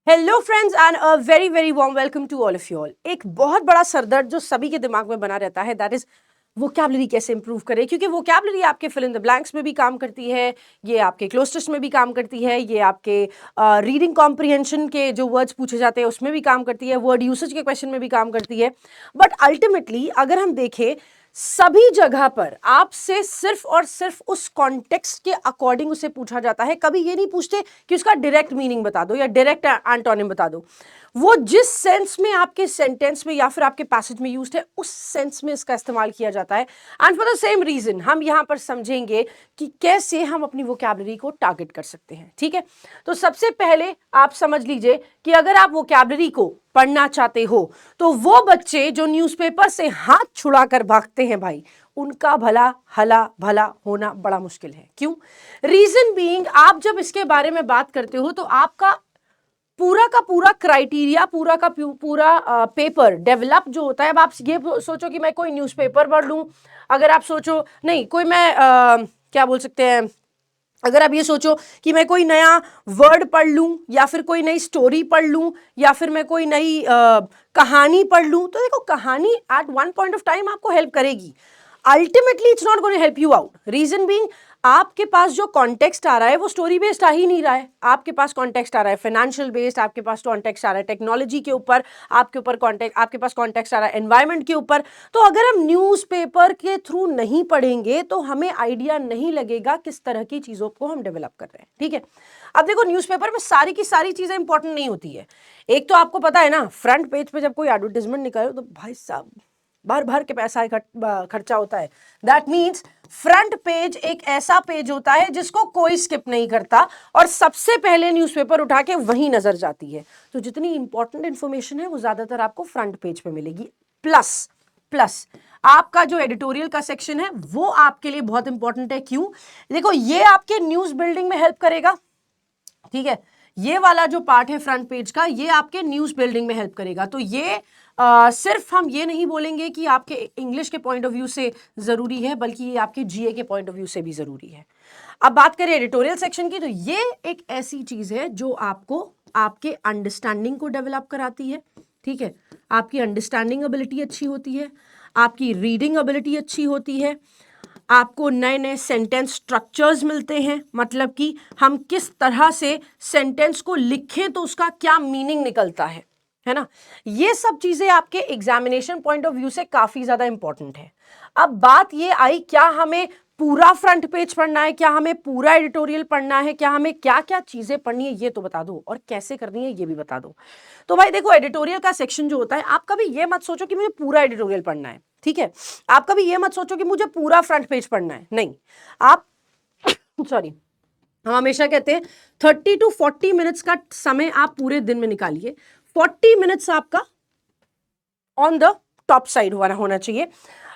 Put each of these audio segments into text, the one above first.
Hello friends and a very very warm welcome to all of you all. एक बहुत बड़ा सरदर्द जो सभी के दिमाग में बना रहता है दैट इज वोकैबुलरी कैसे इंप्रूव करें, क्योंकि वोकैबुलरी आपके फिल इन द ब्लैंक्स में भी काम करती है, ये आपके क्लोज टेस्ट में भी काम करती है, ये आपके रीडिंग कॉम्प्रिहेंशन के जो वर्ड्स पूछे जाते हैं उसमें भी काम करती है, वर्ड यूसेज के क्वेश्चन में भी काम करती है। बट अल्टीमेटली अगर हम देखें सभी जगह पर आपसे सिर्फ और सिर्फ उस कॉन्टेक्स्ट के अकॉर्डिंग उसे पूछा जाता है। कभी ये नहीं पूछते कि उसका डायरेक्ट मीनिंग बता दो या डायरेक्ट एंटोनिम बता दो। वो जिस सेंस में आपके सेंटेंस में या फिर आपके पैसेज में यूज्ड है उस सेंस में इसका इस्तेमाल किया जाता है। And for the same reason हम यहां पर समझेंगे कि कैसे हम अपनी वोकैबुलरी को टारगेट कर सकते हैं। ठीक है, तो सबसे पहले आप समझ लीजिए कि अगर आप वोकैबुलरी को पढ़ना चाहते हो तो वो बच्चे जो न्यूज़पेपर से हाथ छुड़ाकर भागते हैं भाई, उनका भला हला भला होना बड़ा मुश्किल है। क्यों? रीजन बीइंग, आप जब इसके बारे में बात करते हो तो आपका पूरा का पूरा क्राइटेरिया, पूरा का पूरा पेपर डेवलप जो होता है। अब आप ये सोचो कि मैं कोई न्यूज़पेपर पढ़ लूं, अगर आप सोचो नहीं कोई मैं क्या बोल सकते हैं, अगर आप ये सोचो कि मैं कोई नया वर्ड पढ़ लूं या फिर कोई नई स्टोरी पढ़ लूं या फिर मैं कोई नई कहानी पढ़ लूं, तो देखो कहानी at one point of time आपको हेल्प करेगी, ultimately it's not going to help you out. Reason being, आपके पास जो कॉन्टेक्स्ट आ रहा है वो स्टोरी बेस्ड आ ही नहीं रहा है। आपके पास कॉन्टेक्स्ट आ रहा है फाइनेंशियल बेस्ड, आपके पास कॉन्टेक्स्ट आ रहा है टेक्नोलॉजी के ऊपर, आपके पास कॉन्टेक्स्ट आ रहा है एनवायरमेंट के ऊपर। तो अगर हम न्यूज़पेपर के थ्रू नहीं पढ़ेंगे तो हमें आइडिया नहीं लगेगा किस तरह की चीजों को हम डेवलप कर रहे हैं। ठीक है, अब देखो न्यूज़पेपर में सारी की सारी चीजें इंपॉर्टेंट नहीं होती है। एक तो आपको पता है ना, फ्रंट पेज पे जब कोई एडवर्टाइजमेंट निकाले तो भाई साहब भर भर के पैसा खर्चा होता है। दैट मीन्स फ्रंट पेज एक ऐसा पेज होता है जिसको कोई स्किप नहीं करता और सबसे पहले न्यूज़पेपर उठा के वहीं नजर जाती है। तो जितनी इंपॉर्टेंट इंफॉर्मेशन है वो ज्यादातर आपको फ्रंट पेज पे मिलेगी। प्लस प्लस आपका जो एडिटोरियल का सेक्शन है वो आपके लिए बहुत इंपॉर्टेंट है। क्यों? देखो ये आपके न्यूज बिल्डिंग में हेल्प करेगा। ठीक है, ये वाला जो पार्ट है फ्रंट पेज का, ये आपके न्यूज बिल्डिंग में हेल्प करेगा। तो ये सिर्फ हम ये नहीं बोलेंगे कि आपके इंग्लिश के पॉइंट ऑफ व्यू से जरूरी है, बल्कि ये आपके जीए के पॉइंट ऑफ व्यू से भी जरूरी है। अब बात करें एडिटोरियल सेक्शन की, तो ये एक ऐसी चीज है जो आपको आपके अंडरस्टैंडिंग को डेवलप कराती है। ठीक है, आपकी अंडरस्टैंडिंग एबिलिटी अच्छी होती है, आपकी रीडिंग एबिलिटी अच्छी होती है, आपको नए नए सेंटेंस स्ट्रक्चर्स मिलते हैं, मतलब कि हम किस तरह से सेंटेंस को लिखें तो उसका क्या मीनिंग निकलता है ना। ये सब चीजें आपके एग्जामिनेशन पॉइंट ऑफ व्यू से काफी ज्यादा इंपॉर्टेंट है। अब बात ये आई, क्या हमें पूरा फ्रंट पेज पढ़ना है, क्या हमें पूरा एडिटोरियल पढ़ना है, क्या हमें क्या क्या चीजें पढ़नी है ये तो बता दो, और कैसे करनी है ये भी बता दो। तो भाई देखो एडिटोरियल का सेक्शन जो होता है, आप कभी ये मत सोचो कि मुझे पूरा एडिटोरियल पढ़ना है। ठीक है, आप कभी ये मत सोचो कि मुझे पूरा फ्रंट पेज पढ़ना है। नहीं, आप सॉरी, हम हमेशा कहते हैं 30 to 40 मिनट्स का समय आप पूरे दिन में निकालिए। 40 मिनट्स आपका ऑन द टॉप साइड होना चाहिए।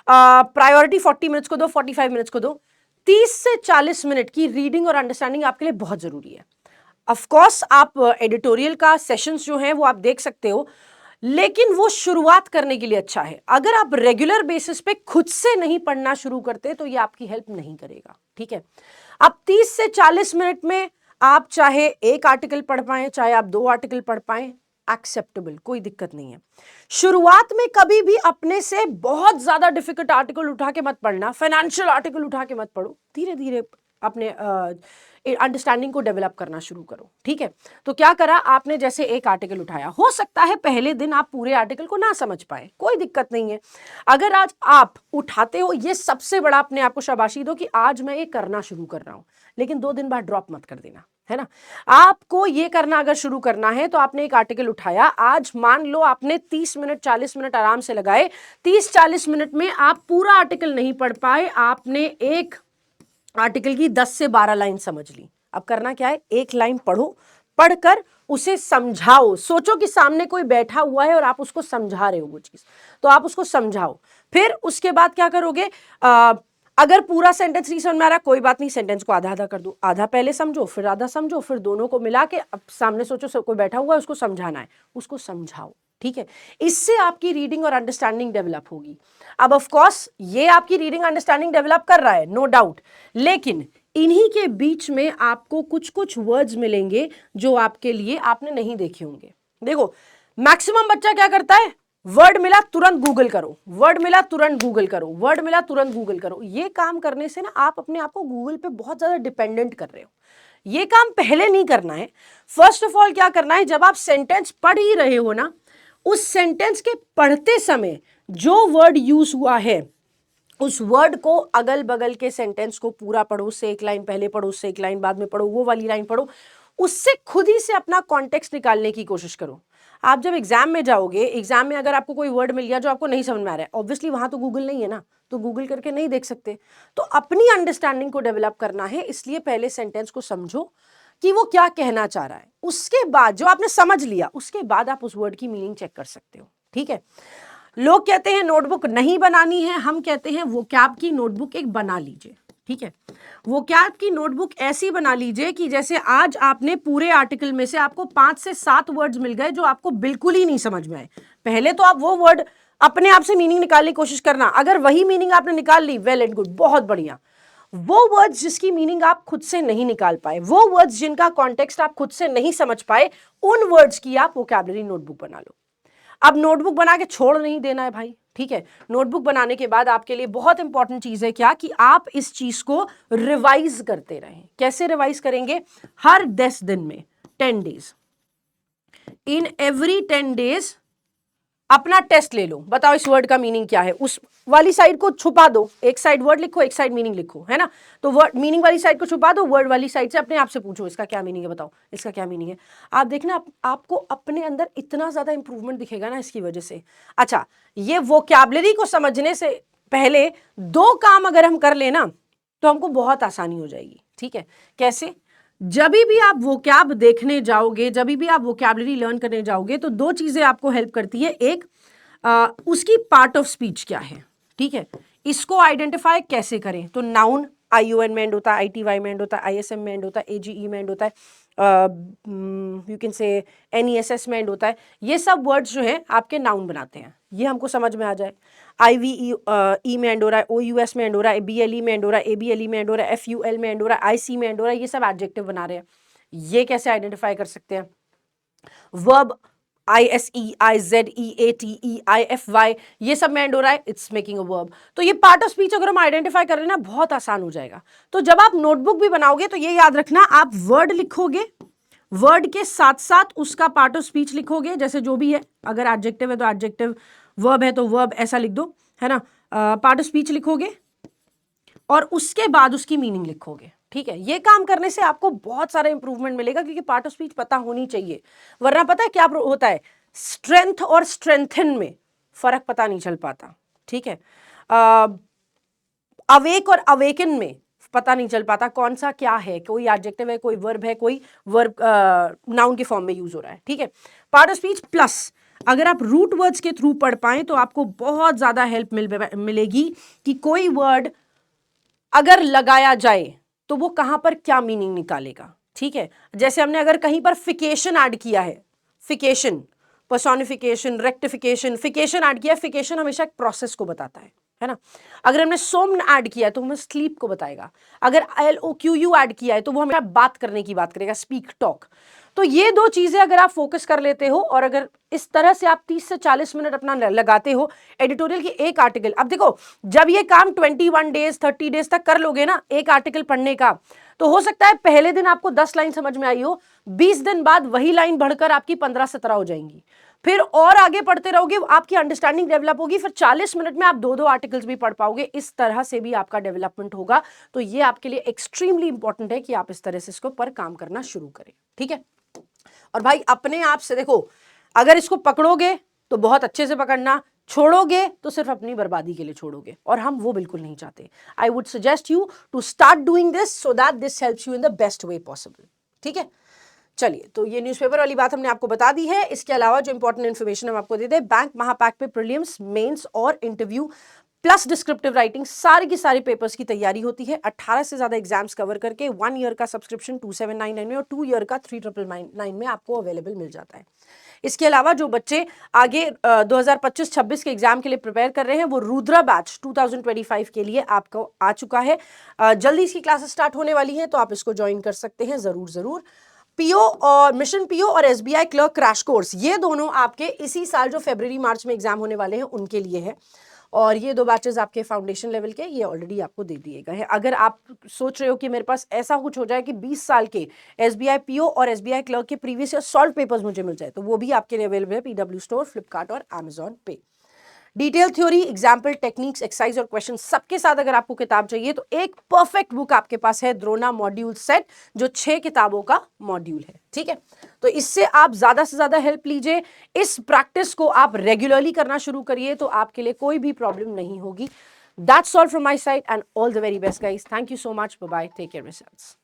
प्रायोरिटी 40 मिनट्स को दो, 45 मिनट्स को दो। 30 से 40 मिनट की रीडिंग और अंडरस्टैंडिंग आपके लिए बहुत जरूरी है। ऑफ कोर्स आप एडिटोरियल का सेशंस जो है वो आप देख सकते हो, लेकिन वो शुरुआत करने के लिए अच्छा है। अगर आप रेगुलर बेसिस पे खुद से नहीं पढ़ना शुरू करते तो ये आपकी हेल्प नहीं करेगा। ठीक है, अब 30 से 40 मिनट में आप चाहे एक आर्टिकल पढ़ पाएं, चाहे आप 2 आर्टिकल पढ़ पाएं, एक्सेप्टेबल, कोई दिक्कत नहीं है। शुरुआत में कभी भी अपने से बहुत ज्यादा डिफिकल्ट आर्टिकल उठा के मत पढ़ना, फाइनेंशियल आर्टिकल उठा के मत पढ़ो, धीरे धीरे अपने अंडरस्टैंडिंग को डेवलप करना शुरू करो। ठीक है, तो क्या करा आपने, जैसे एक आर्टिकल उठाया, हो सकता है पहले दिन आप पूरे आर्टिकल को ना समझ पाए, कोई दिक्कत नहीं है। अगर आज आप उठाते हो, ये सबसे बड़ा अपने आप को शाबाशी दो कि आज मैं ये करना शुरू कर रहा हूं, लेकिन 2 दिन बाद ड्रॉप मत कर देना, है ना। आपको ये करना अगर शुरू करना है तो आपने एक आर्टिकल उठाया, आज मान लो आपने 30 मिनट 40 मिनट आराम से लगाए, 30-40 मिनट में आप पूरा आर्टिकल नहीं पढ़ पाए, आपने एक आर्टिकल की 10 से 12 लाइन समझ ली। अब करना क्या है, एक लाइन पढ़ो, पढ़कर उसे समझाओ। सोचो कि सामने कोई बैठा हुआ है और आप उसको समझा रहे हो वो चीज, तो आप उसको समझाओ। फिर उसके बाद क्या करोगे, अगर पूरा सेंटेंस नहीं समझ में आ रहा, कोई बात नहीं, सेंटेंस को आधा आधा कर दो, आधा पहले समझो फिर आधा समझो, फिर दोनों को मिला के, अब सामने सोचो कोई बैठा हुआ है उसको समझाना है, उसको समझाओ। ठीक है, इससे आपकी रीडिंग और अंडरस्टैंडिंग डेवलप होगी। अब ऑफ कोर्स ये आपकी रीडिंग अंडरस्टैंडिंग डेवलप कर रहा है, नो डाउट, लेकिन इन्हीं के बीच में आपको कुछ कुछ वर्ड्स मिलेंगे जो आपके लिए आपने नहीं देखे होंगे। देखो, मैक्सिमम बच्चा क्या करता है, वर्ड मिला तुरंत गूगल करो, वर्ड मिला तुरंत गूगल करो, वर्ड मिला तुरंत गूगल करो। ये काम करने से ना आप अपने आप को गूगल पे बहुत ज्यादा डिपेंडेंट कर रहे हो। ये काम पहले नहीं करना है। फर्स्ट ऑफ ऑल क्या करना है, जब आप सेंटेंस पढ़ ही रहे हो ना, उस सेंटेंस के पढ़ते समय जो वर्ड यूज हुआ है उस वर्ड को अगल बगल के सेंटेंस को पूरा पढ़ो, उससे एक लाइन पहले पढ़ो, उससे एक लाइन बाद में पढ़ो, वो वाली लाइन पढ़ो, उससे खुद ही से अपना कॉन्टेक्स्ट निकालने की कोशिश करो। आप जब एग्जाम में जाओगे, एग्जाम में अगर आपको कोई वर्ड मिल गया जो आपको नहीं समझ में आ रहा है, ऑब्वियसली वहां तो गूगल नहीं है ना, तो गूगल करके नहीं देख सकते। तो अपनी अंडरस्टैंडिंग को डेवलप करना है, इसलिए पहले सेंटेंस को समझो कि वो क्या कहना चाह रहा है। उसके बाद जो आपने समझ लिया, उसके बाद आप उस वर्ड की मीनिंग चेक कर सकते हो। ठीक है, लोग कहते हैं नोटबुक नहीं बनानी है, हम कहते हैं वोकैब की नोटबुक एक बना लीजिए। ठीक है, वोकैब की नोटबुक ऐसी बना लीजिए कि जैसे आज आपने पूरे आर्टिकल में से आपको 5 से 7 वर्ड्स मिल गए जो आपको बिल्कुल ही नहीं समझ में आए। पहले तो आप वो वर्ड अपने आप से मीनिंग निकालने की कोशिश करना, अगर वही मीनिंग आपने निकाल ली, वेल एंड गुड, बहुत बढ़िया। वो वर्ड्स जिसकी मीनिंग आप खुद से नहीं निकाल पाए, वो वर्ड्स जिनका कॉन्टेक्स्ट आप खुद से नहीं समझ पाए, उन वर्ड्स की आप वोकैबुलरी नोटबुक बना लो। अब नोटबुक बना के छोड़ नहीं देना है भाई। ठीक है, नोटबुक बनाने के बाद आपके लिए बहुत इंपॉर्टेंट चीज है क्या, कि आप इस चीज को रिवाइज करते रहें। कैसे रिवाइज करेंगे, हर 10 दिन में, 10 डेज, इन एवरी 10 डेज अपना टेस्ट ले लो, बताओ इस वर्ड का मीनिंग क्या है। उस वाली साइड को छुपा दो, एक साइड वर्ड लिखो, एक साइड मीनिंग लिखो, है ना। तो वर्ड मीनिंग वाली साइड को छुपा दो, वर्ड वाली साइड से अपने आप से पूछो इसका क्या मीनिंग है, बताओ इसका क्या मीनिंग है। आप देखना आपको अपने अंदर इतना ज्यादा इंप्रूवमेंट दिखेगा ना इसकी वजह से। अच्छा, ये वोकैबुलरी को समझने से पहले 2 काम अगर हम कर लेना तो हमको बहुत आसानी हो जाएगी। ठीक है, कैसे, जब भी आप वोकैब देखने जाओगे, जब भी आप वोकैबुलरी लर्न करने जाओगे, तो 2 चीजें आपको हेल्प करती है। एक, उसकी पार्ट ऑफ स्पीच क्या है। ठीक है, इसको आइडेंटिफाई कैसे करें, तो नाउन ION में एंड होता है, ITY में एंड होता है, ISM में एंड होता है, AGE में एंड होता है, यू कैन से NESS में एंड होता है। ये सब वर्ड्स जो हैं आपके नाउन बनाते हैं, ये हमको समझ में आ जाए। IVE में एंड हो रहा है, OUS में एंड हो रहा है, BLE में एंड हो रहा है, ABLE में एंड हो रहा है, FUL में एंड हो रहा है, IC में एंड हो रहा है, ये सब एडजेक्टिव बना रहे हैं। ये कैसे आइडेंटिफाई कर सकते हैं। Verb ISE, IZE, ATE, IFY, ये सब में एंड हो रहा है, इट्स मेकिंग अ वर्ब। तो ये पार्ट ऑफ स्पीच अगर हम आइडेंटिफाई कर लेना बहुत आसान हो जाएगा। तो जब आप नोटबुक भी बनाओगे तो ये याद रखना, आप वर्ड लिखोगे, वर्ड के साथ साथ उसका पार्ट ऑफ स्पीच लिखोगे, जैसे जो भी है, अगर एडजेक्टिव है तो एडजेक्टिव, वर्ब है तो वर्ब, ऐसा लिख दो, है ना। पार्ट ऑफ स्पीच लिखोगे और उसके बाद उसकी मीनिंग लिखोगे। ठीक है, ये काम करने से आपको बहुत सारा इंप्रूवमेंट मिलेगा, क्योंकि पार्ट ऑफ स्पीच पता होनी चाहिए, वरना पता है क्या होता है, स्ट्रेंथ और स्ट्रेंथन में फर्क पता नहीं चल पाता। ठीक है, अवेक और अवेकन में पता नहीं चल पाता कौन सा क्या है, कोई एडजेक्टिव है, कोई वर्ब है, कोई वर्ब नाउन के फॉर्म में यूज हो रहा है। ठीक है, पार्ट ऑफ स्पीच प्लस अगर आप रूट वर्ड्स के थ्रू पढ़ पाए तो आपको बहुत ज्यादा हेल्प मिलेगी कि कोई वर्ड अगर लगाया जाए तो वो कहां पर क्या मीनिंग निकालेगा। ठीक है, जैसे हमने अगर कहीं पर फिकेशन ऐड किया है, फिकेशन, पर्सोनिफिकेशन, रेक्टिफिकेशन, फिकेशन ऐड किया है, फिकेशन हमेशा एक प्रोसेस को बताता है ना। अगर हमने सोम्न ऐड किया है तो हमें स्लीप को बताएगा। अगर LOQU ऐड किया है तो वो हमें बात करने की बात करेगा, स्पीक, टॉक। तो ये 2 चीजें अगर आप फोकस कर लेते हो और अगर इस तरह से आप 30 से 40 मिनट अपना लगाते हो एडिटोरियल की एक आर्टिकल, अब देखो जब ये काम 21 डेज 30 डेज तक कर लोगे ना एक आर्टिकल पढ़ने का, तो हो सकता है पहले दिन आपको 10 लाइन समझ में आई हो, 20 दिन बाद वही लाइन बढ़कर आपकी 15-17 हो जाएंगी, फिर और आगे पढ़ते रहोगे, आपकी अंडरस्टैंडिंग डेवलप होगी, फिर 40 मिनट में आप 2-2 आर्टिकल्स भी पढ़ पाओगे। इस तरह से भी आपका डेवलपमेंट होगा। तो ये आपके लिए एक्सट्रीमली इंपॉर्टेंट है कि आप इस तरह से इसको पर काम करना शुरू करें। ठीक है, और भाई अपने आप से देखो, अगर इसको पकड़ोगे तो बहुत अच्छे से पकड़ना, छोड़ोगे तो सिर्फ अपनी बर्बादी के लिए छोड़ोगे, और हम वो बिल्कुल नहीं चाहते। I would suggest you to start doing this so that this helps you in the best way possible. ठीक है, चलिए, तो ये न्यूज़पेपर वाली बात हमने आपको बता दी है। इसके अलावा जो इंपॉर्टेंट इन्फॉर्मेशन हम आपको दे दें, बैंक महापैक पे प्रीलिम्स, मेंस और इंटरव्यू प्लस डिस्क्रिप्टिव राइटिंग, सारी की सारी पेपर्स की तैयारी होती है। 18 से ज्यादा एग्जाम्स कवर करके 1 ईयर का सब्सक्रिप्शन 2799 में और 2 ईयर का 3999 में आपको अवेलेबल मिल जाता है। इसके अलावा जो बच्चे आगे 2025-26 के एग्जाम के लिए प्रिपेयर कर रहे हैं, वो रुद्रा बैच 2025 के लिए आपको आ चुका है। जल्दी इसकी क्लासेस स्टार्ट होने वाली हैं, तो आप इसको ज्वाइन कर सकते हैं जरूर। पीओ और मिशन पीओ और एसबीआई क्लर्क क्रैश कोर्स, ये दोनों आपके इसी साल जो फरवरी मार्च में एग्जाम होने वाले हैं उनके लिए है। और ये 2 बैचेस आपके फाउंडेशन लेवल के, ये ऑलरेडी आपको दे दिए गए हैं। अगर आप सोच रहे हो कि मेरे पास ऐसा कुछ हो जाए कि 20 साल के एसबीआई पीओ और एसबीआई क्लर्क के प्रीवियस ईयर सॉल्व पेपर्स मुझे मिल जाए, तो वो भी आपके लिए अवेलेबल है पीडब्ल्यू स्टोर, फ्लिपकार्ट और अमेजॉन पे। Detail theory, example, techniques, exercise और क्वेश्चन सबके साथ अगर आपको किताब चाहिए तो एक परफेक्ट बुक आपके पास है, द्रोणा मॉड्यूल सेट, जो 6 किताबों का मॉड्यूल है। ठीक है, तो इससे आप ज्यादा से ज्यादा हेल्प लीजिए। इस प्रैक्टिस को आप रेगुलरली करना शुरू करिए, तो आपके लिए कोई भी प्रॉब्लम नहीं होगी। That's all from my side and all the very best guys. Thank you so much, bye bye, take care yourselves.